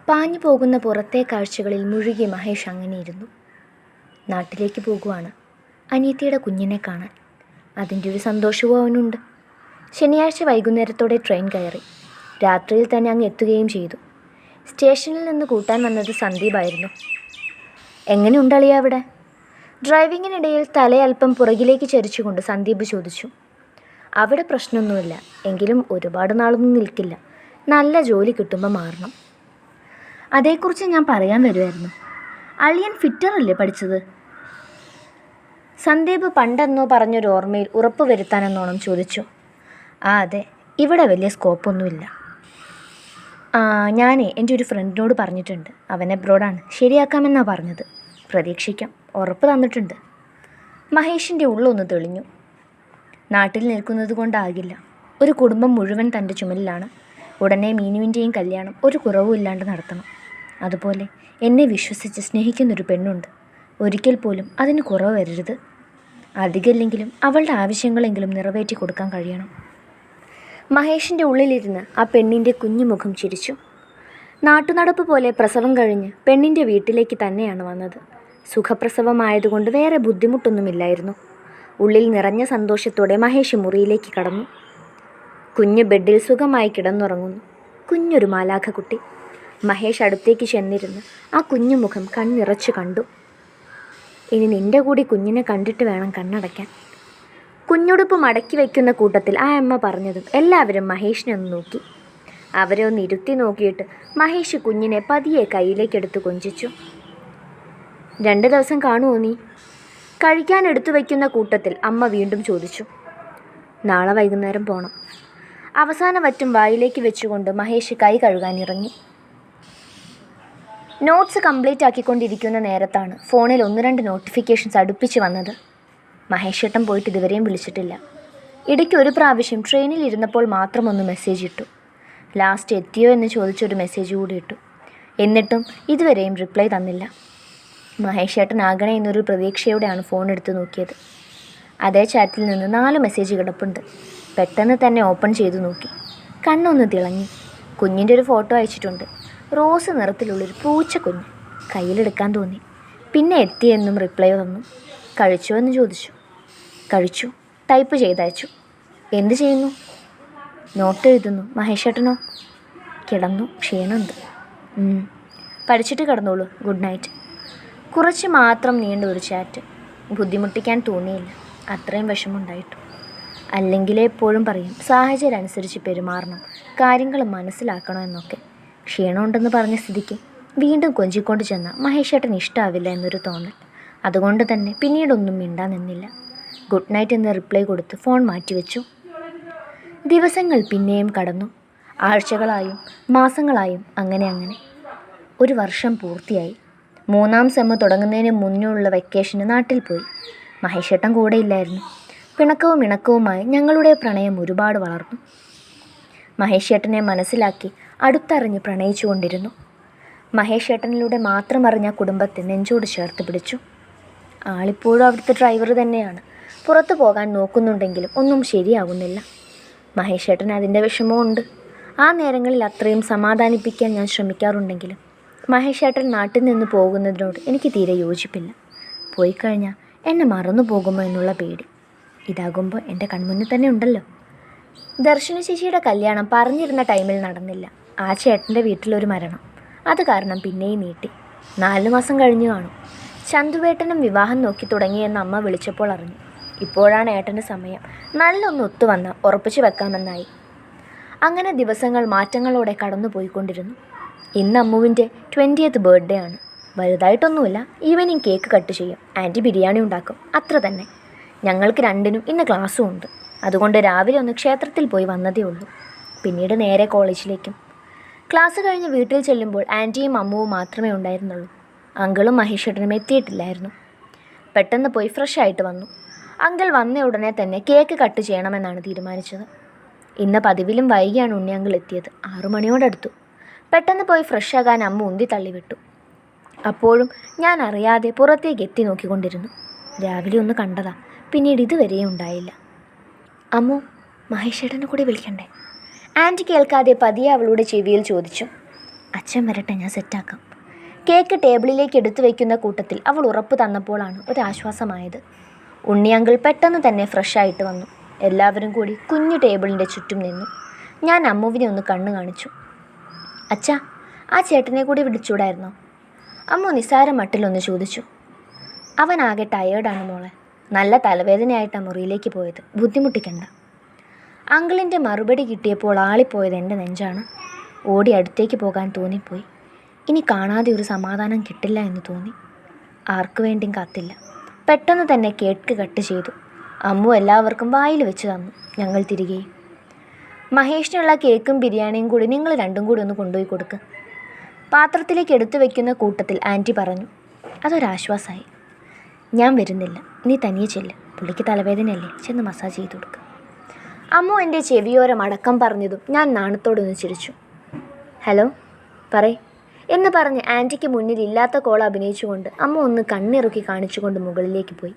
പാഞ്ഞു പോകുന്ന പുറത്തെ കാഴ്ചകളിൽ മുഴുകി മഹേഷ് അങ്ങനെയിരുന്നു. നാട്ടിലേക്ക് പോകുവാണ്, അനിയത്തിയുടെ കുഞ്ഞിനെ കാണാൻ. അതിൻ്റെ ഒരു സന്തോഷവും അവനുണ്ട്. ശനിയാഴ്ച വൈകുന്നേരത്തോടെ ട്രെയിൻ കയറി. രാത്രിയിൽ തന്നെ അങ്ങ് എത്തുകയും ചെയ്തു. സ്റ്റേഷനിൽ നിന്ന് കൂട്ടാൻ വന്നത് സന്ദീപായിരുന്നു. എങ്ങനെയുണ്ടളിയ അവിടെ? ഡ്രൈവിങ്ങിനിടയിൽ തലയൽപ്പം പുറകിലേക്ക് ചരിച്ചുകൊണ്ട് സന്ദീപ് ചോദിച്ചു. അവിടെ പ്രശ്നമൊന്നുമില്ല, എങ്കിലും ഒരുപാട് നാളൊന്നും നിൽക്കില്ല. നല്ല ജോലി കിട്ടുമ്പോൾ മാറണം. അതേക്കുറിച്ച് ഞാൻ പറയാൻ വരുമായിരുന്നു. അളിയൻ ഫിറ്ററല്ലേ പഠിച്ചത്? സന്ദീപ് പണ്ടെന്നോ പറഞ്ഞൊരു ഓർമ്മയിൽ ഉറപ്പ് വരുത്താനെന്നോണം ചോദിച്ചു. അതെ, ഇവിടെ വലിയ സ്കോപ്പൊന്നുമില്ല. ഞാനേ എൻ്റെ ഒരു ഫ്രണ്ടിനോട് പറഞ്ഞിട്ടുണ്ട്. അവൻ അബ്രോഡാണ്, ശരിയാക്കാമെന്നാണ് പറഞ്ഞത്. പ്രതീക്ഷിക്കാം, ഉറപ്പ് തന്നിട്ടുണ്ട്. മഹേഷിൻ്റെ ഉള്ളൊന്ന് തെളിഞ്ഞു. നാട്ടിൽ നിൽക്കുന്നത് കൊണ്ടാകില്ല, ഒരു കുടുംബം മുഴുവൻ തൻ്റെ ചുമലിലാണ്. ഉടനെ മീനുവിൻ്റെയും കല്യാണം ഒരു കുറവും ഇല്ലാണ്ട് നടത്തണം. അതുപോലെ എന്നെ വിശ്വസിച്ച് സ്നേഹിക്കുന്നൊരു പെണ്ണുണ്ട്. ഒരിക്കൽ പോലും അതിന് കുറവ് വരരുത്. അധികമില്ലെങ്കിലും അവളുടെ ആവശ്യങ്ങളെങ്കിലും നിറവേറ്റി കൊടുക്കാൻ കഴിയണം. മഹേഷിൻ്റെ ഉള്ളിലിരുന്ന് ആ പെണ്ണിൻ്റെ കുഞ്ഞുമുഖം ചിരിച്ചു. നാട്ടുനടപ്പ് പോലെ പ്രസവം കഴിഞ്ഞ് പെണ്ണിൻ്റെ വീട്ടിലേക്ക് തന്നെയാണ് വന്നത്. സുഖപ്രസവമായതുകൊണ്ട് വേറെ ബുദ്ധിമുട്ടൊന്നുമില്ലായിരുന്നു. ഉള്ളിൽ നിറഞ്ഞ സന്തോഷത്തോടെ മഹേഷ് മുറിയിലേക്ക് കടന്നു. കുഞ്ഞ് ബെഡിൽ സുഖമായി കിടന്നുറങ്ങുന്നു. കുഞ്ഞൊരു മാലാഖക്കുട്ടി. മഹേഷ് അടുത്തേക്ക് ചെന്നിരുന്ന് ആ കുഞ്ഞുമുഖം കണ്ണിറച്ച് കണ്ടു. ഇനി നിൻ്റെ കൂടി കുഞ്ഞിനെ കണ്ടിട്ട് വേണം കണ്ണടയ്ക്കാൻ. കുഞ്ഞുടുപ്പ് മടക്കി വയ്ക്കുന്ന കൂട്ടത്തിൽ ആ അമ്മ പറഞ്ഞതും എല്ലാവരും മഹേഷിനെ ഒന്ന് നോക്കി. അവരെ ഒന്ന് ഇരുത്തി നോക്കിയിട്ട് മഹേഷ് കുഞ്ഞിനെ പതിയെ കയ്യിലേക്കെടുത്ത് കൊഞ്ചിച്ചു. 2 ദിവസം കാണുമോ നീ? കഴിക്കാൻ എടുത്തു വയ്ക്കുന്ന കൂട്ടത്തിൽ അമ്മ വീണ്ടും ചോദിച്ചു. നാളെ വൈകുന്നേരം പോകണം. അവസാന വറ്റും വായിലേക്ക് വെച്ചുകൊണ്ട് മഹേഷ് കൈ കഴുകാനിറങ്ങി. നോട്ട്സ് കംപ്ലീറ്റ് ആക്കിക്കൊണ്ടിരിക്കുന്ന നേരത്താണ് ഫോണിൽ 1-2 നോട്ടിഫിക്കേഷൻസ് അടുപ്പിച്ച് വന്നത്. മഹേഷ് ഏട്ടൻ പോയിട്ട് ഇതുവരെയും വിളിച്ചിട്ടില്ല. ഇടയ്ക്ക് ഒരു പ്രാവശ്യം ട്രെയിനിൽ ഇരുന്നപ്പോൾ മാത്രം ഒന്ന് മെസ്സേജ് ഇട്ടു. ലാസ്റ്റ് എത്തിയോ എന്ന് ചോദിച്ചൊരു മെസ്സേജ് കൂടി ഇട്ടു. എന്നിട്ടും ഇതുവരെയും റിപ്ലൈ തന്നില്ല. മഹേഷ് ഏട്ടൻ ആകണേ എന്നൊരു പ്രതീക്ഷയോടെയാണ് ഫോൺ എടുത്ത് നോക്കിയത്. അതേ ചാറ്റിൽ നിന്ന് 4 മെസ്സേജ് കിടപ്പുണ്ട്. പെട്ടെന്ന് തന്നെ ഓപ്പൺ ചെയ്തു നോക്കി. കണ്ണൊന്ന് തിളങ്ങി. കുഞ്ഞിൻ്റെ ഒരു ഫോട്ടോ അയച്ചിട്ടുണ്ട്. റോസ് നിറത്തിലുള്ളൊരു പൂച്ചക്കുഞ്ഞ്. കയ്യിലെടുക്കാൻ തോന്നി. പിന്നെ എത്തിയെന്നും റിപ്ലൈ തന്നു. കഴിച്ചോ എന്ന് ചോദിച്ചു. കഴിച്ചു. ടൈപ്പ് ചെയ്തയച്ചു. എന്ത് ചെയ്യുന്നു? നോട്ട് എഴുതുന്നു. മഹേഷ് ഏട്ടനോ? കിടന്നു, ക്ഷീണമുണ്ട്. പഠിച്ചിട്ട് കിടന്നോളൂ, ഗുഡ് നൈറ്റ്. കുറച്ച് മാത്രം നീണ്ട ഒരു ചാറ്റ്. ബുദ്ധിമുട്ടിക്കാൻ തോന്നിയില്ല, അത്രയും വിഷമമുണ്ടായിട്ടു. അല്ലെങ്കിൽ എപ്പോഴും പറയും സാഹചര്യം അനുസരിച്ച് പെരുമാറണം, കാര്യങ്ങൾ മനസ്സിലാക്കണം എന്നൊക്കെ. ക്ഷീണമുണ്ടെന്ന് പറഞ്ഞ സ്ഥിതിക്ക് വീണ്ടും കൊഞ്ചിക്കൊണ്ട് ചെന്നാൽ മഹേഷ് ഏട്ടന് ഇഷ്ടമാവില്ല എന്നൊരു തോന്നൽ. അതുകൊണ്ട് തന്നെ പിന്നീടൊന്നും മിണ്ടാൻ നിന്നില്ല. ഗുഡ് നൈറ്റ് എന്ന് റിപ്ലൈ കൊടുത്ത് ഫോൺ മാറ്റിവെച്ചു. ദിവസങ്ങൾ പിന്നെയും കടന്നു. ആഴ്ചകളായും മാസങ്ങളായും അങ്ങനെ. 1 വർഷം പൂർത്തിയായി. 3ാം സെമ്മ് തുടങ്ങുന്നതിന് മുന്നേയുള്ള വെക്കേഷന് നാട്ടിൽ പോയി. മഹേഷ് ഏട്ടൻ കൂടെ ഇല്ലായിരുന്നു. പിണക്കവും ഇണക്കവുമായി ഞങ്ങളുടെ പ്രണയം ഒരുപാട് വളർന്നു. മഹേഷ് ഏട്ടനെ മനസ്സിലാക്കി അടുത്തറിഞ്ഞ് പ്രണയിച്ചു കൊണ്ടിരുന്നു. മഹേഷ് ഏട്ടനിലൂടെ മാത്രം അറിഞ്ഞ കുടുംബത്തെ നെഞ്ചോട് ചേർത്ത് പിടിച്ചു. ആളിപ്പോഴും അവിടുത്തെ ഡ്രൈവർ തന്നെയാണ്. പുറത്തു പോകാൻ നോക്കുന്നുണ്ടെങ്കിലും ഒന്നും ശരിയാകുന്നില്ല. മഹേഷ് ഏട്ടന് അതിൻ്റെ വിഷമമുണ്ട്. ആ നേരങ്ങളിൽ അത്രയും സമാധാനിപ്പിക്കാൻ ഞാൻ ശ്രമിക്കാറുണ്ടെങ്കിലും മഹേഷ് ഏട്ടൻ നാട്ടിൽ നിന്ന് പോകുന്നതിനോട് എനിക്ക് തീരെ യോജിപ്പില്ല. പോയി കഴിഞ്ഞാൽ എന്നെ മറന്നു പോകുമോ എന്നുള്ള പേടി. ഇതാകുമ്പോൾ എൻ്റെ കൺമുന്നിൽ തന്നെ ഉണ്ടല്ലോ. ദർശന ചേച്ചിയുടെ കല്യാണം പറഞ്ഞിരുന്ന ടൈമിൽ നടന്നില്ല. ആ ചേട്ടൻ്റെ വീട്ടിലൊരു മരണം. അത് കാരണം പിന്നെയും നീട്ടി. 4 മാസം കഴിഞ്ഞു കാണും. ചന്തുവേട്ടനും വിവാഹം നോക്കി തുടങ്ങിയെന്ന് അമ്മ വിളിച്ചപ്പോൾ അറിഞ്ഞു. ഇപ്പോഴാണ് ഏട്ടൻ്റെ സമയം. നല്ലൊന്ന് ഒത്തുവന്നാൽ ഉറപ്പിച്ചു വെക്കാമെന്നായി. അങ്ങനെ ദിവസങ്ങൾ മാറ്റങ്ങളോടെ കടന്നു പോയിക്കൊണ്ടിരുന്നു. ഇന്ന് അമ്മുവിൻ്റെ 20th ബർത്ത്ഡേ ആണ്. വലുതായിട്ടൊന്നുമില്ല. ഈവനിങ് കേക്ക് കട്ട് ചെയ്യും, ആൻറ്റി ബിരിയാണി ഉണ്ടാക്കും, അത്ര തന്നെ. ഞങ്ങൾക്ക് 2നും ഇന്ന് ക്ലാസ്സും ഉണ്ട്. അതുകൊണ്ട് രാവിലെ ഒന്ന് ക്ഷേത്രത്തിൽ പോയി വന്നതേ ഉള്ളൂ. പിന്നീട് നേരെ കോളേജിലേക്കും. ക്ലാസ് കഴിഞ്ഞ് വീട്ടിൽ ചെല്ലുമ്പോൾ ആൻറ്റിയും അമ്മുവും മാത്രമേ ഉണ്ടായിരുന്നുള്ളൂ. അങ്കിളും മഹേഷ് ഏട്ടനും എത്തിയിട്ടില്ലായിരുന്നു. പെട്ടെന്ന് പോയി ഫ്രഷ് ആയിട്ട് വന്നു. അങ്കിൾ വന്ന ഉടനെ തന്നെ കേക്ക് കട്ട് ചെയ്യണമെന്നാണ് തീരുമാനിച്ചത്. ഇന്ന് പതിവിലും വൈകിയാണ് ഉണ്ണി അങ്കിൾ എത്തിയത്. 6 മണിയോടടുത്തു. പെട്ടെന്ന് പോയി ഫ്രഷ് ആകാൻ അമ്മ ഉന്തി തള്ളിവിട്ടു. അപ്പോഴും ഞാൻ അറിയാതെ പുറത്തേക്ക് എത്തി നോക്കിക്കൊണ്ടിരുന്നു. രാവിലെ ഒന്ന് കണ്ടതാ, പിന്നീട് ഇതുവരെയും ഉണ്ടായില്ല. അമ്മു, മഹേഷ് ഏട്ടനെ കൂടി വിളിക്കണ്ടേ? ആൻറ്റി കേൾക്കാതെ പതിയെ അവളുടെ ചെവിയിൽ ചോദിച്ചു. അച്ഛൻ വരട്ടെ, ഞാൻ സെറ്റാക്കാം. കേക്ക് ടേബിളിലേക്ക് എടുത്തു വയ്ക്കുന്ന കൂട്ടത്തിൽ അവൾ ഉറപ്പ് തന്നപ്പോഴാണ് ഒരാശ്വാസമായത്. ഉണ്ണിയങ്കിൾ പെട്ടെന്ന് തന്നെ ഫ്രഷായിട്ട് വന്നു. എല്ലാവരും കൂടി കുഞ്ഞു ടേബിളിൻ്റെ ചുറ്റും നിന്നു. ഞാൻ അമ്മുവിനെ ഒന്ന് കണ്ണു കാണിച്ചു. അച്ഛാ, ആ ചേട്ടനെ കൂടി വിളിച്ചൂടായിരുന്നോ? അമ്മു നിസ്സാര മട്ടിലൊന്ന് ചോദിച്ചു. അവനാകെ ടയേർഡാണ് മോളെ. നല്ല തലവേദനയായിട്ടാണ് മുറിയിലേക്ക് പോയത്, ബുദ്ധിമുട്ടിക്കണ്ട. അങ്കിളിൻ്റെ മറുപടി കിട്ടിയപ്പോൾ ആളിപ്പോയത് എൻ്റെ നെഞ്ചാണ്. ഓടി അടുത്തേക്ക് പോകാൻ തോന്നിപ്പോയി. ഇനി കാണാതെ ഒരു സമാധാനം കിട്ടില്ല എന്ന് തോന്നി. ആർക്കു വേണ്ടിയും കാത്തില്ല. പെട്ടെന്ന് തന്നെ കേക്ക് കട്ട് ചെയ്തു. അമ്മു എല്ലാവർക്കും വായിൽ വെച്ച് തന്നു. ഞങ്ങൾ തിരികെ. മഹേഷിനുള്ള കേക്കും ബിരിയാണിയും കൂടി നിങ്ങൾ രണ്ടും കൂടി ഒന്ന് കൊണ്ടുപോയി കൊടുക്ക്. പാത്രത്തിലേക്ക് എടുത്തു വയ്ക്കുന്ന കൂട്ടത്തിൽ ആൻറ്റി പറഞ്ഞു. അതൊരാശ്വാസമായി. ഞാൻ വരുന്നില്ല, നീ തനിയെ ചെല്ല്. പുള്ളിക്ക് തലവേദനയല്ലേ, ചെന്ന് മസാജ് ചെയ്ത് കൊടുക്കുക. അമ്മു എൻ്റെ ചെവിയോരം അടക്കം പറഞ്ഞതും ഞാൻ നാണത്തോടൊന്ന് ചിരിച്ചു. ഹലോ, പറയ് എന്ന് പറഞ്ഞ് ആൻറ്റിക്ക് മുന്നിൽ ഇല്ലാത്ത കോൾ അഭിനയിച്ചുകൊണ്ട് അമ്മ ഒന്ന് കണ്ണിറുക്കി കാണിച്ചുകൊണ്ട് മുകളിലേക്ക് പോയി.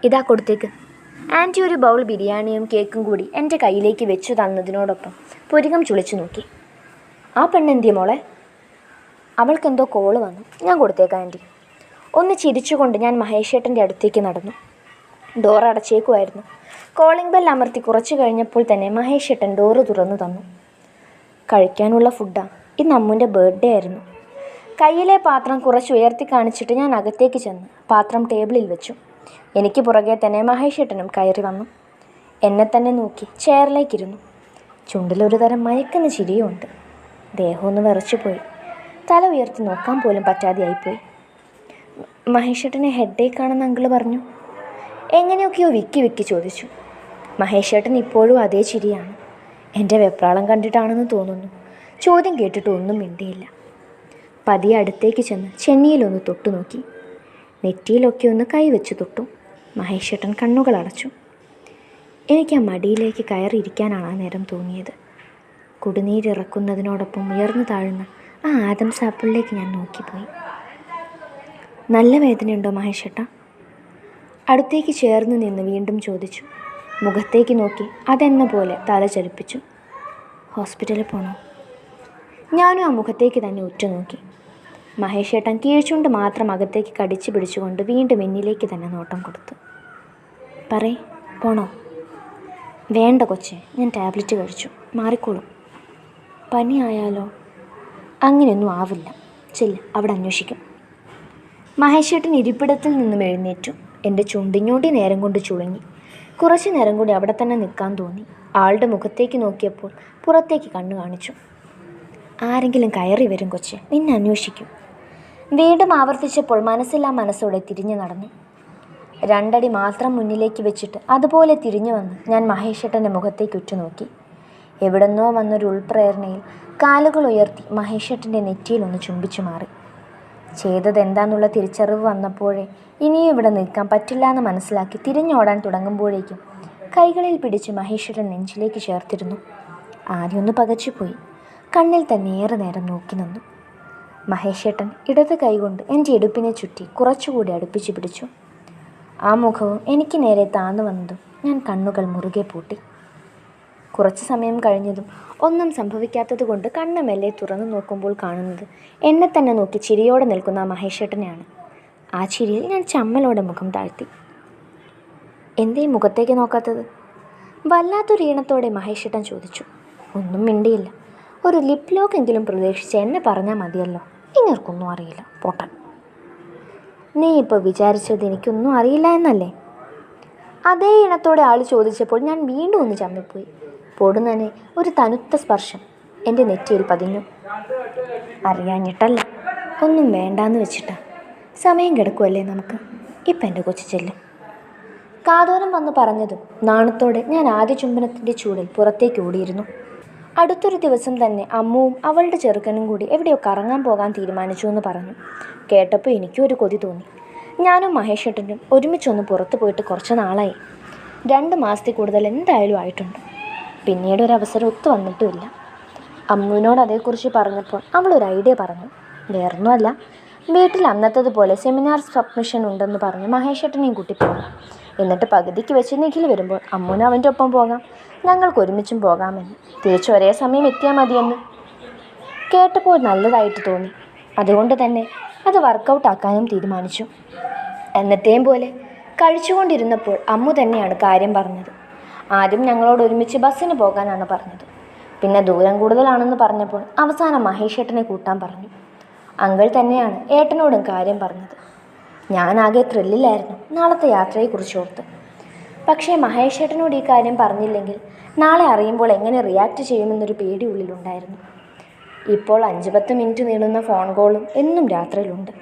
ഇതാ കൊടുത്തേക്ക്. ആൻറ്റി ഒരു ബൗൾ ബിരിയാണിയും കേക്കും കൂടി എൻ്റെ കയ്യിലേക്ക് വെച്ചു തന്നതിനോടൊപ്പം പുരികം ചുളിച്ചു നോക്കി. ആ പെണ്ണെന്തിയ മോളെ? അവൾക്കെന്തോ കോള് വന്നു, ഞാൻ കൊടുത്തേക്കാം ആൻറ്റി. ഒന്ന് ചിരിച്ചുകൊണ്ട് ഞാൻ മഹേഷേട്ടൻ്റെ അടുത്തേക്ക് നടന്നു. ഡോർ അടച്ചേക്കുമായിരുന്നു. കോളിംഗ് ബെൽ അമർത്തി കുറച്ച് കഴിഞ്ഞപ്പോൾ തന്നെ മഹേഷേട്ടൻ ഡോറ് തുറന്നു തന്നു. കഴിക്കാനുള്ള ഫുഡാണ്. ഇന്ന് അമ്മുൻ്റെ ബർത്ത്ഡേ ആയിരുന്നു. കയ്യിലെ പാത്രം കുറച്ച് ഉയർത്തി കാണിച്ചിട്ട് ഞാൻ അകത്തേക്ക് ചെന്ന് പാത്രം ടേബിളിൽ വെച്ചു. എനിക്ക് പുറകെ തന്നെ മഹേഷേട്ടനും കയറി വന്നു. എന്നെ തന്നെ നോക്കി ചെയറിലേക്കിരുന്നു. ചുണ്ടിലൊരു തരം മയക്കുന്ന ചിരിയുമുണ്ട്. ദേഹമൊന്ന് വിറച്ചുപോയി. തല ഉയർത്തി നോക്കാൻ പോലും പറ്റാതെയായിപ്പോയി. മഹേഷേട്ടനെ ഹെഡേക്കാണെന്ന് അങ്കിള് പറഞ്ഞു. എങ്ങനെയൊക്കെയോ വിക്കി വിക്കി ചോദിച്ചു. മഹേഷേട്ടൻ ഇപ്പോഴും അതേ ചിരിയാണ്. എൻ്റെ വെപ്രാളം കണ്ടിട്ടാണെന്ന് തോന്നുന്നു. ചോദ്യം കേട്ടിട്ട് ഒന്നും മിണ്ടിയില്ല. പതിയെ അടുത്തേക്ക് ചെന്ന് ചെന്നിയിലൊന്ന് തൊട്ടു നോക്കി. നെറ്റിയിലൊക്കെ ഒന്ന് കൈവച്ച് തൊട്ടു. മഹേഷേട്ടൻ കണ്ണുകൾ അടച്ചു. എനിക്ക് ആ മടിയിലേക്ക് കയറിയിരിക്കാനാണ് ആ നേരം തോന്നിയത്. കുടിനീരിറക്കുന്നതിനോടൊപ്പം ഉയർന്നു താഴുന്ന ആ ആദംസ് ആപ്പിളിലേക്ക് ഞാൻ നോക്കിപ്പോയി. നല്ല വേദനയുണ്ടോ മഹേഷേട്ടാ? അടുത്തേക്ക് ചേർന്ന് നിന്ന് വീണ്ടും ചോദിച്ചു. മുഖത്തേക്ക് നോക്കി അതെന്ന പോലെ തല ചലിപ്പിച്ചു. ഹോസ്പിറ്റലിൽ പോണോ? ഞാനും ആ മുഖത്തേക്ക് തന്നെ ഉറ്റുനോക്കി. മഹേഷേട്ടൻ കീഴ്ച്ചുണ്ട് മാത്രം അകത്തേക്ക് കടിച്ചു പിടിച്ചുകൊണ്ട് വീണ്ടും എന്നിലേക്ക് തന്നെ നോട്ടം കൊടുത്തു. പറയ്, പോണോ? വേണ്ട കൊച്ചേ, ഞാൻ ടാബ്ലറ്റ് കഴിച്ചു, മാറിക്കോളും. പനി ആയാലോ? അങ്ങനെയൊന്നും ആവില്ല. ചെല്ല്, അവിടെ അന്വേഷിക്കും. മഹേഷേട്ടൻ ഇരിപ്പിടത്തിൽ നിന്നും എഴുന്നേറ്റു. എൻ്റെ ചുണ്ടിഞ്ഞോണ്ടി നേരം കൊണ്ട് ചുളുങ്ങി. കുറച്ചു നേരം കൂടി അവിടെ തന്നെ നിൽക്കാൻ തോന്നി. ആളുടെ മുഖത്തേക്ക് നോക്കിയപ്പോൾ പുറത്തേക്ക് കണ്ണു കാണിച്ചു. ആരെങ്കിലും കയറി വരും കൊച്ചെ, നിന്നെ അന്വേഷിക്കും. വീണ്ടും ആവർത്തിച്ചപ്പോൾ മനസ്സില്ലാ മനസ്സോടെ തിരിഞ്ഞു നടന്നു. 2 അടി മാത്രം മുന്നിലേക്ക് വെച്ചിട്ട് അതുപോലെ തിരിഞ്ഞു വന്ന് ഞാൻ മഹേഷേട്ടൻ്റെ മുഖത്തേക്ക് ഉറ്റുനോക്കി. എവിടെന്നോ വന്നൊരു ഉൾപ്രേരണയിൽ കാലുകൾ ഉയർത്തി മഹേഷേട്ടൻ്റെ നെറ്റിയിലൊന്ന് ചുംബിച്ചു മാറി. ചെയ്തതെന്താന്നുള്ള തിരിച്ചറിവ് വന്നപ്പോഴേ ഇനിയും ഇവിടെ നിൽക്കാൻ പറ്റില്ല എന്ന് മനസ്സിലാക്കി തിരിഞ്ഞോടാൻ തുടങ്ങുമ്പോഴേക്കും കൈകളിൽ പിടിച്ച് മഹേഷേട്ടൻ നെഞ്ചിലേക്ക് ചേർത്തിരുന്നു. ആദ്യമൊന്ന് പകച്ചുപോയി. കണ്ണിൽ തന്നെ ഏറെ നേരം നോക്കി നിന്നു. മഹേഷേട്ടൻ ഇടത് കൈകൊണ്ട് എൻ്റെ ഇടുപ്പിനെ ചുറ്റി കുറച്ചുകൂടി അടുപ്പിച്ച് പിടിച്ചു. ആ മുഖവും എനിക്ക് നേരെ താന്നു വന്നതും ഞാൻ കണ്ണുകൾ മുറുകെ പൂട്ടി. കുറച്ച് സമയം കഴിഞ്ഞതും ഒന്നും സംഭവിക്കാത്തത് കൊണ്ട് കണ്ണ് മെല്ലെ തുറന്നു നോക്കുമ്പോൾ കാണുന്നത് എന്നെ തന്നെ നോക്കി ചിരിയോടെ നിൽക്കുന്ന ആ മഹേഷേട്ടനെയാണ്. ആ ചിരിയിൽ ഞാൻ ചമ്മലോടെ മുഖം താഴ്ത്തി. എന്തേ മുഖത്തേക്ക് നോക്കാത്തത്? വല്ലാത്തൊരു ഈണത്തോടെ മഹേഷേട്ടൻ ചോദിച്ചു. ഒന്നും മിണ്ടിയില്ല. ഒരു ലിപ് ലോക്കെങ്കിലും പ്രതീക്ഷിച്ച് എന്നെ പറഞ്ഞാൽ മതിയല്ലോ. ഇങ്ങർക്കൊന്നും അറിയില്ല, പൊട്ടൻ. നീ ഇപ്പോൾ വിചാരിച്ചത് എനിക്കൊന്നും അറിയില്ല എന്നല്ലേ? അതേ ഇണത്തോടെ ആൾ ചോദിച്ചപ്പോൾ ഞാൻ വീണ്ടും ഒന്ന് ചമ്മിപ്പോയി. പൊടുന്നനെ ഒരു തണുത്ത സ്പർശം എൻ്റെ നെറ്റിയിൽ പതിഞ്ഞു. അറിയാഞ്ഞിട്ടല്ല, ഒന്നും വേണ്ടാന്ന് വെച്ചിട്ടാ. സമയം കിടക്കുമല്ലേ നമുക്ക്. ഇപ്പം എൻ്റെ കൊച്ചു ചെല്ല്. കാതോരം വന്ന് പറഞ്ഞതും നാണത്തോടെ ഞാൻ ആദ്യ ചുംബനത്തിൻ്റെ ചൂടിൽ പുറത്തേക്ക് ഓടിയിരുന്നു. അടുത്തൊരു ദിവസം തന്നെ അമ്മുവും അവളുടെ ചെറുക്കനും കൂടി എവിടെയോ കറങ്ങാൻ പോകാൻ തീരുമാനിച്ചു എന്ന് പറഞ്ഞു. കേട്ടപ്പോൾ എനിക്കും ഒരു കൊതി തോന്നി. ഞാനും മഹേഷേട്ടനും ഒരുമിച്ചൊന്ന് പുറത്ത് പോയിട്ട് കുറച്ച് നാളായി. 2 മാസത്തിൽ കൂടുതൽ എന്തായാലും ആയിട്ടുണ്ട്. പിന്നീട് ഒരവസരം ഒത്തു വന്നിട്ടുമില്ല. അമ്മുവിനോട് അതേക്കുറിച്ച് പറഞ്ഞപ്പോൾ അവളൊരു ഐഡിയ പറഞ്ഞു. വേറൊന്നുമല്ല, വീട്ടിൽ അന്നത്തതുപോലെ സെമിനാർ സബ്മിഷൻ ഉണ്ടെന്ന് പറഞ്ഞ് മഹേഷേട്ടനെയും കൂട്ടി പോകാം. എന്നിട്ട് പകുതിക്ക് വെച്ച് നിഖിൽ വരുമ്പോൾ അമ്മുവിന് അവൻ്റെ ഒപ്പം പോകാം. ഞങ്ങൾക്ക് ഒരുമിച്ചും പോകാമെന്ന്. തിരിച്ച് ഒരേ സമയം എത്തിയാൽ മതിയെന്ന്. കേട്ടപ്പോൾ നല്ലതായിട്ട് തോന്നി. അതുകൊണ്ട് തന്നെ അത് വർക്കൗട്ട് ആക്കാനും തീരുമാനിച്ചു. എന്നത്തെയും പോലെ കഴിച്ചുകൊണ്ടിരുന്നപ്പോൾ അമ്മു തന്നെയാണ് കാര്യം പറഞ്ഞത്. ആദ്യം ഞങ്ങളോട് ഒരുമിച്ച് ബസ്സിന് പോകാനാണ് പറഞ്ഞത്. പിന്നെ ദൂരം കൂടുതലാണെന്ന് പറഞ്ഞപ്പോൾ അവസാനം മഹേഷേട്ടനെ കൂട്ടാൻ പറഞ്ഞു. അങ്കിൾ തന്നെയാണ് ഏട്ടനോടും കാര്യം പറഞ്ഞത്. ഞാനാകെ ത്രില്ലിലായിരുന്നു നാളത്തെ യാത്രയെക്കുറിച്ച് ഓർത്ത്. പക്ഷേ മഹേഷേട്ടനോട് ഈ കാര്യം പറഞ്ഞില്ലെങ്കിൽ നാളെ അറിയുമ്പോൾ എങ്ങനെ റിയാക്ട് ചെയ്യുമെന്നൊരു പേടി ഉള്ളിലുണ്ടായിരുന്നു. ഇപ്പോൾ 5-10 മിനിറ്റ് നീളുന്ന ഫോൺ കോളും എന്നും രാത്രിയിലുണ്ട്.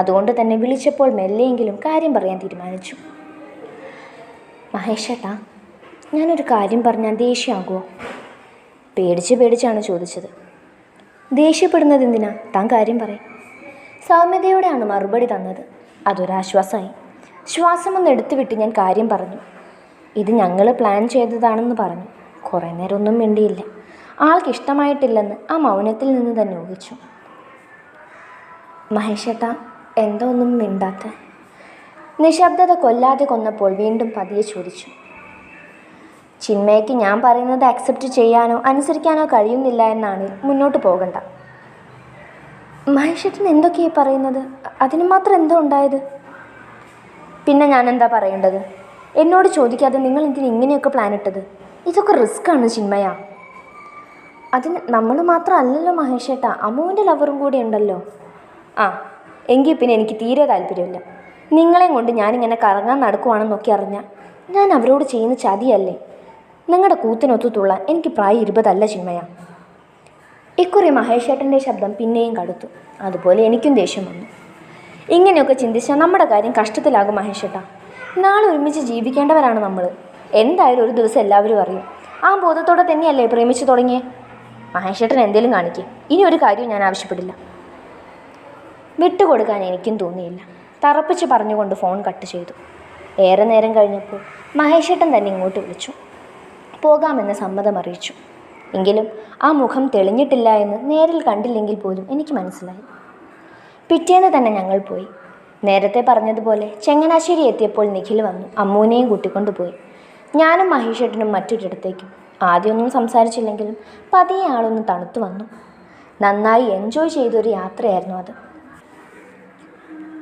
അതുകൊണ്ട് തന്നെ വിളിച്ചപ്പോൾ മെല്ലെയെങ്കിലും കാര്യം പറയാൻ തീരുമാനിച്ചു. മഹേഷേട്ടാ, ഞാനൊരു കാര്യം പറഞ്ഞാൽ ദേഷ്യമാകുമോ? പേടിച്ചാണ് ചോദിച്ചത്. ദേഷ്യപ്പെടുന്നത് എന്തിനാ? താൻ കാര്യം പറയും. സൗമ്യതയോടെയാണ് മറുപടി തന്നത്. അതൊരാശ്വാസമായി. ശ്വാസമൊന്ന് എടുത്തുവിട്ട് ഞാൻ കാര്യം പറഞ്ഞു. ഇത് ഞങ്ങൾ പ്ലാൻ ചെയ്തതാണെന്ന് പറഞ്ഞു. കുറേ നേരം ഒന്നും മിണ്ടിയില്ല. ആൾക്ക് ഇഷ്ടമായിട്ടില്ലെന്ന് ആ മൗനത്തിൽ നിന്ന് തന്നെ ഊഹിച്ചു. മഹേഷേട്ടാ, എന്തോ ഒന്നും മിണ്ടാത്ത? നിശബ്ദത കൊല്ലാതെ കൊന്നപ്പോൾ വീണ്ടും പതിയെ ചോദിച്ചു. ചിന്മയ്ക്ക് ഞാൻ പറയുന്നത് അക്സെപ്റ്റ് ചെയ്യാനോ അനുസരിക്കാനോ കഴിയുന്നില്ല എന്നാണ് മുന്നോട്ട് പോകണ്ട. മഹേഷേട്ടൻ എന്തൊക്കെയായി പറയുന്നത്? അതിന് മാത്രം എന്തോ ഉണ്ടായത്? പിന്നെ ഞാൻ എന്താ പറയേണ്ടത്? എന്നോട് ചോദിക്കാതെ നിങ്ങൾ എന്തിന് ഇങ്ങനെയൊക്കെ പ്ലാൻ ഇട്ടത്? ഇതൊക്കെ റിസ്ക്കാണ് ചിന്മയ. അതിന് നമ്മൾ മാത്രമല്ലല്ലോ മഹേഷേട്ടാ, അമ്മുവിൻ്റെ ലവറും കൂടി ഉണ്ടല്ലോ. ആ, എങ്കിൽ പിന്നെ എനിക്ക് തീരെ താല്പര്യമില്ല. നിങ്ങളെയും കൊണ്ട് ഞാനിങ്ങനെ കറങ്ങാൻ നടക്കുവാണെന്നൊക്കെ അറിഞ്ഞാൽ ഞാൻ അവരോട് ചെയ്യുന്ന ചതിയല്ലേ? നിങ്ങളുടെ കൂത്തിനൊത്തു തുള്ളാൻ എനിക്ക് പ്രായം 20 അല്ല ചിന്മയ. ഇക്കുറി മഹേഷേട്ടൻ്റെ ശബ്ദം പിന്നെയും കടുത്തു. അതുപോലെ എനിക്കും ദേഷ്യം വന്നു. ഇങ്ങനെയൊക്കെ ചിന്തിച്ചാൽ നമ്മുടെ കാര്യം കഷ്ടത്തിലാകും മഹേഷേട്ടാ. നാളെ ഒരുമിച്ച് ജീവിക്കേണ്ടവരാണ് നമ്മൾ. എന്തായാലും ഒരു ദിവസം എല്ലാവരും അറിയും. ആ ബോധത്തോടെ തന്നെയല്ലേ പ്രേമിച്ചു തുടങ്ങിയേ? മഹേഷേട്ടൻ എന്തേലും കാണിക്കുക. ഇനി ഒരു കാര്യവും ഞാൻ ആവശ്യപ്പെടില്ല. വിട്ടുകൊടുക്കാൻ എനിക്കും തോന്നിയില്ല. തറപ്പിച്ച് പറഞ്ഞുകൊണ്ട് ഫോൺ കട്ട് ചെയ്തു. ഏറെ നേരം കഴിഞ്ഞപ്പോൾ മഹേഷേട്ടൻ തന്നെ ഇങ്ങോട്ട് വിളിച്ചു. പോകാമെന്ന് സമ്മതം അറിയിച്ചു. എങ്കിലും ആ മുഖം തെളിഞ്ഞിട്ടില്ല എന്ന് നേരിൽ കണ്ടില്ലെങ്കിൽ പോലും എനിക്ക് മനസ്സിലായി. പിറ്റേന്ന് തന്നെ ഞങ്ങൾ പോയി. നേരത്തെ പറഞ്ഞതുപോലെ ചങ്ങനാശ്ശേരി എത്തിയപ്പോൾ നിഖിൽ വന്നു അമ്മൂനെയും കൂട്ടിക്കൊണ്ടുപോയി. ഞാനും മഹേഷേട്ടനും മറ്റൊരിടത്തേക്കും. ആദ്യമൊന്നും സംസാരിച്ചില്ലെങ്കിലും പതിയെ ആളൊന്ന് തണുത്തു വന്നു. നന്നായി എൻജോയ് ചെയ്തൊരു യാത്രയായിരുന്നു അത്.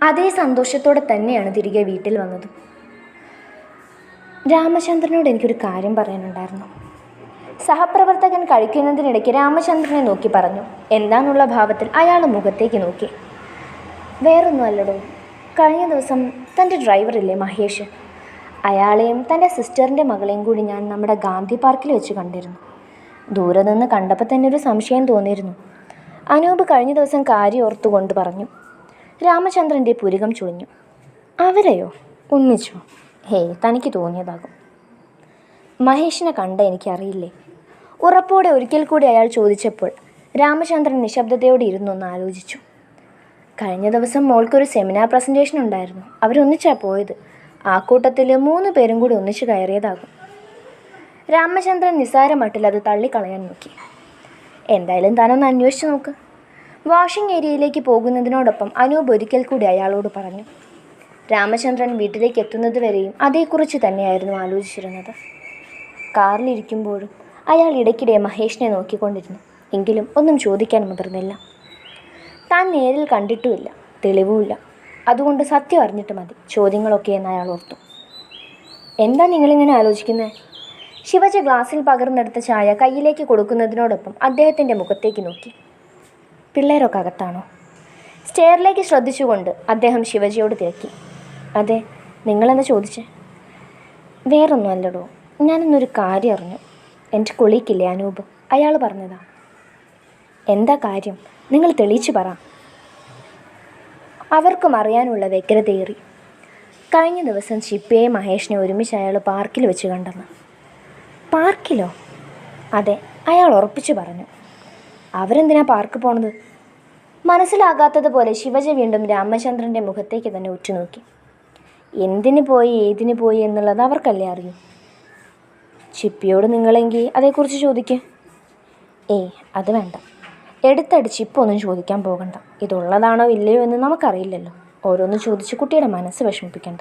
അതേ സന്തോഷത്തോടെ തന്നെയാണ് തിരികെ വീട്ടിൽ വന്നത്. രാമചന്ദ്രനോട് എനിക്കൊരു കാര്യം പറയാനുണ്ടായിരുന്നു. സഹപ്രവർത്തകൻ കഴിക്കുന്നതിനിടയ്ക്ക് രാമചന്ദ്രനെ നോക്കി പറഞ്ഞു. എന്താന്നുള്ള ഭാവത്തിൽ അയാൾ മുഖത്തേക്ക് നോക്കി. വേറൊന്നും അല്ലടോ, കഴിഞ്ഞ ദിവസം തൻ്റെ ഡ്രൈവറില്ലേ മഹേഷ്, അയാളെയും തൻ്റെ സിസ്റ്ററിൻ്റെ മകളെയും കൂടി ഞാൻ നമ്മുടെ ഗാന്ധി പാർക്കിൽ വെച്ച് കണ്ടിരുന്നു. ദൂരെ നിന്ന് കണ്ടപ്പോൾ തന്നെ ഒരു സംശയം തോന്നിയിരുന്നു. അനൂപ് കഴിഞ്ഞ ദിവസം കാര്യം ഓർത്തുകൊണ്ട് പറഞ്ഞു. രാമചന്ദ്രൻ്റെ പുരികം ചുളിഞ്ഞു. അവരെയോ? ഒന്നിച്ചോ? ഹേയ്, തനിക്ക് തോന്നിയതാകും. മഹേഷിനെ കണ്ട എനിക്കറിയില്ലേ? ഉറപ്പോടെ ഒരിക്കൽ കൂടി അയാൾ ചോദിച്ചപ്പോൾ രാമചന്ദ്രൻ നിശബ്ദതയോടെ ഇരുന്നൊന്ന് ആലോചിച്ചു. കഴിഞ്ഞ ദിവസം മോൾക്കൊരു സെമിനാർ പ്രസൻറ്റേഷൻ ഉണ്ടായിരുന്നു. അവരൊന്നിച്ചാണ് പോയത്. ആ കൂട്ടത്തിൽ 3 പേരും കൂടി ഒന്നിച്ച് കയറിയതാകും. രാമചന്ദ്രൻ നിസ്സാരമട്ടിൽ അത് തള്ളിക്കളയാൻ നോക്കി. എന്തായാലും താനൊന്ന് അന്വേഷിച്ച് നോക്ക്. വാഷിംഗ് ഏരിയയിലേക്ക് പോകുന്നതിനോടൊപ്പം അനൂപ് ഒരിക്കൽ കൂടി അയാളോട് പറഞ്ഞു. രാമചന്ദ്രൻ വീട്ടിലേക്ക് എത്തുന്നത് വരെയും അതേക്കുറിച്ച് തന്നെയായിരുന്നു ആലോചിച്ചിരുന്നത്. കാറിലിരിക്കുമ്പോഴും അയാൾ ഇടയ്ക്കിടെ മഹേഷിനെ നോക്കിക്കൊണ്ടിരുന്നു. എങ്കിലും ഒന്നും ചോദിക്കാൻ മുതിർന്നില്ല. താൻ നേരിൽ കണ്ടിട്ടുമില്ല, തെളിവുമില്ല. അതുകൊണ്ട് സത്യം അറിഞ്ഞിട്ട് മതി ചോദ്യങ്ങളൊക്കെ എന്ന് അയാൾ ഓർത്തു. എന്താ നിങ്ങളിങ്ങനെ ആലോചിക്കുന്നത്? ശിവജ ഗ്ലാസ്സിൽ പകർന്നെടുത്ത ചായ കയ്യിലേക്ക് കൊടുക്കുന്നതിനോടൊപ്പം അദ്ദേഹത്തിൻ്റെ മുഖത്തേക്ക് നോക്കി. പിള്ളേരൊക്കെ അകത്താണോ? സ്റ്റെയറിലേക്ക് ശ്രദ്ധിച്ചുകൊണ്ട് അദ്ദേഹം ശിവജിയോട് തിരക്കി. അതെ, നിങ്ങളെന്താ ചോദിച്ചേ? വേറൊന്നും അല്ലടോ, ഞാനിന്നൊരു കാര്യം അറിഞ്ഞു. എൻ്റെ കൊളീക്കില്ലേ അനൂപ്, അയാൾ പറഞ്ഞതാ. എന്താ കാര്യം? നിങ്ങൾ തെളിയിച്ചു പറ. അവർക്കും അറിയാനുള്ള വ്യഗ്രതയേറി. കഴിഞ്ഞ ദിവസം ചിപ്പയെ മഹേഷിനെ ഒരുമിച്ച് അയാൾ പാർക്കിൽ വെച്ച് കണ്ടെന്ന്. പാർക്കിലോ? അതെ, അയാൾ ഉറപ്പിച്ചു പറഞ്ഞു. അവരെന്തിനാ പാർക്ക് പോണത്? മനസ്സിലാകാത്തതുപോലെ ശിവജ വീണ്ടും രാമചന്ദ്രൻ്റെ മുഖത്തേക്ക് തന്നെ ഉറ്റുനോക്കി. എന്തിനു പോയി ഏതിനു പോയി എന്നുള്ളത് അവർക്കല്ലേ അറിയൂ. ചിപ്പിയോട് നിങ്ങളെങ്കിൽ അതേക്കുറിച്ച് ചോദിക്കുക. ഏയ്, അത് വേണ്ട. എടുത്തടിച്ച് ഇപ്പോൾ ഒന്നും ചോദിക്കാൻ പോകണ്ട. ഇതുള്ളതാണോ ഇല്ലയോ എന്ന് നമുക്കറിയില്ലല്ലോ. ഓരോന്ന് ചോദിച്ച് കുട്ടിയുടെ മനസ്സ് വിഷമിപ്പിക്കണ്ട.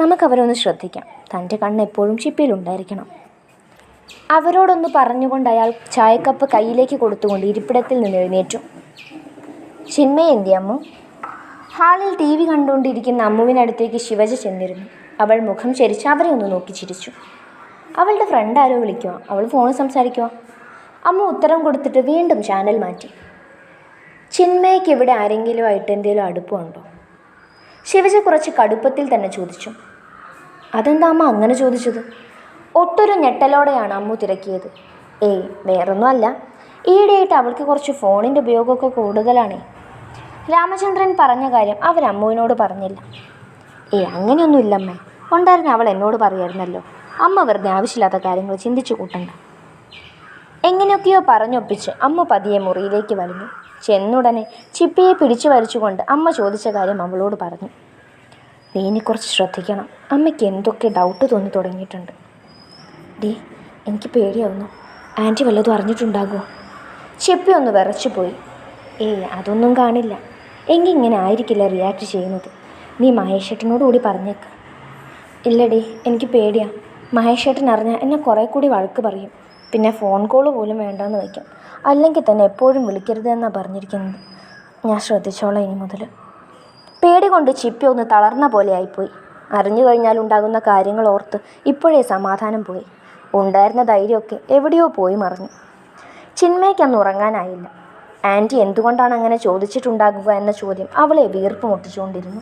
നമുക്കവരൊന്ന് ശ്രദ്ധിക്കാം. തൻ്റെ കണ്ണ് എപ്പോഴും ചിപ്പിയിലുണ്ടായിരിക്കണം. അവരോടൊന്ന് പറഞ്ഞുകൊണ്ട് അയാൾ ചായക്കപ്പ് കയ്യിലേക്ക് കൊടുത്തുകൊണ്ട് ഇരിപ്പിടത്തിൽ നിന്ന് എഴുന്നേറ്റു. ചിന്മയ എന്തി അമ്മു? ഹാളിൽ ടി വി കണ്ടുകൊണ്ടിരിക്കുന്ന അമ്മുവിനടുത്തേക്ക് ശിവജ ചെന്നിരുന്നു. അവൾ മുഖം ചരിച്ച് അവരെ ഒന്ന് നോക്കി ചിരിച്ചു. അവളുടെ ഫ്രണ്ട് ആരോ വിളിക്കുക, അവൾ ഫോണിൽ സംസാരിക്കുക. അമ്മ ഉത്തരം കൊടുത്തിട്ട് വീണ്ടും ചാനൽ മാറ്റി. ചിന്മയ്ക്ക് ഇവിടെ ആരെങ്കിലും ആയിട്ട് എന്തെങ്കിലും അടുപ്പമുണ്ടോ? ശിവജ കുറച്ച് കടുപ്പത്തിൽ തന്നെ ചോദിച്ചു. അതെന്താ അമ്മ അങ്ങനെ ചോദിച്ചത്? ഒട്ടൊരു ഞെട്ടലോടെയാണ് അമ്മു തിരക്കിയത്. ഏയ് വേറൊന്നും അല്ല, ഈയിടെയായിട്ട് അവൾക്ക് കുറച്ച് ഫോണിൻ്റെ ഉപയോഗമൊക്കെ കൂടുതലാണേ. രാമചന്ദ്രൻ പറഞ്ഞ കാര്യം അവരമ്മുവിനോട് പറഞ്ഞില്ല. അങ്ങനെയൊന്നുമില്ലമ്മേ, ഉണ്ടായിരുന്ന അവൾ എന്നോട് പറയായിരുന്നല്ലോ. അമ്മ വെറുതെ ആവശ്യമില്ലാത്ത കാര്യങ്ങൾ ചിന്തിച്ചു കൂട്ടണ്ട. എങ്ങനെയൊക്കെയോ പറഞ്ഞൊപ്പിച്ച് അമ്മ പതിയെ മുറിയിലേക്ക് വലിഞ്ഞു. ചെന്നുടനെ ചിപ്പിയെ പിടിച്ചു വലിച്ചുകൊണ്ട് അമ്മ ചോദിച്ച കാര്യം അവളോട് പറഞ്ഞു. നീ ഇനി കുറച്ച് ശ്രദ്ധിക്കണം, അമ്മയ്ക്ക് എന്തൊക്കെ ഡൗട്ട് തോന്നി തുടങ്ങിയിട്ടുണ്ട്. എനിക്ക് പേടിയാവുന്നു, ആൻറ്റി വല്ലതും അറിഞ്ഞിട്ടുണ്ടാകുമോ? ചിപ്പി ഒന്ന് വിറച്ചു പോയി. അതൊന്നും കാണില്ല. എങ്കിൽ ഇങ്ങനെ ആയിരിക്കില്ല റിയാക്ട് ചെയ്യുന്നത്. നീ മഹേഷേട്ടനോട് കൂടി പറഞ്ഞേക്ക്. ഇല്ലടി, എനിക്ക് പേടിയാണ്. മഹേഷേട്ടൻ അറിഞ്ഞാൽ എന്നെ കുറേ കൂടി വഴക്ക് പറയും. പിന്നെ ഫോൺ കോൾ പോലും വേണ്ടെന്ന് വയ്ക്കും. അല്ലെങ്കിൽ തന്നെ എപ്പോഴും വിളിക്കരുത് എന്നാണ് പറഞ്ഞിരിക്കുന്നത്. ഞാൻ ശ്രദ്ധിച്ചോളാം ഇനി മുതൽ. പേടി കൊണ്ട് ചിപ്പി ഒന്ന് തളർന്ന പോലെ ആയിപ്പോയി. അറിഞ്ഞു കഴിഞ്ഞാൽ ഉണ്ടാകുന്ന കാര്യങ്ങൾ ഓർത്ത് ഇപ്പോഴേ സമാധാനം പോയി. ഉണ്ടായിരുന്ന ധൈര്യമൊക്കെ എവിടെയോ പോയി മറിഞ്ഞു. ചിന്മയ്ക്കന്ന് ഉറങ്ങാനായില്ല. ആൻറ്റി എന്തുകൊണ്ടാണ് അങ്ങനെ ചോദിച്ചിട്ടുണ്ടാകുക എന്ന ചോദ്യം അവളെ വീർപ്പ് മുട്ടിച്ചുകൊണ്ടിരുന്നു.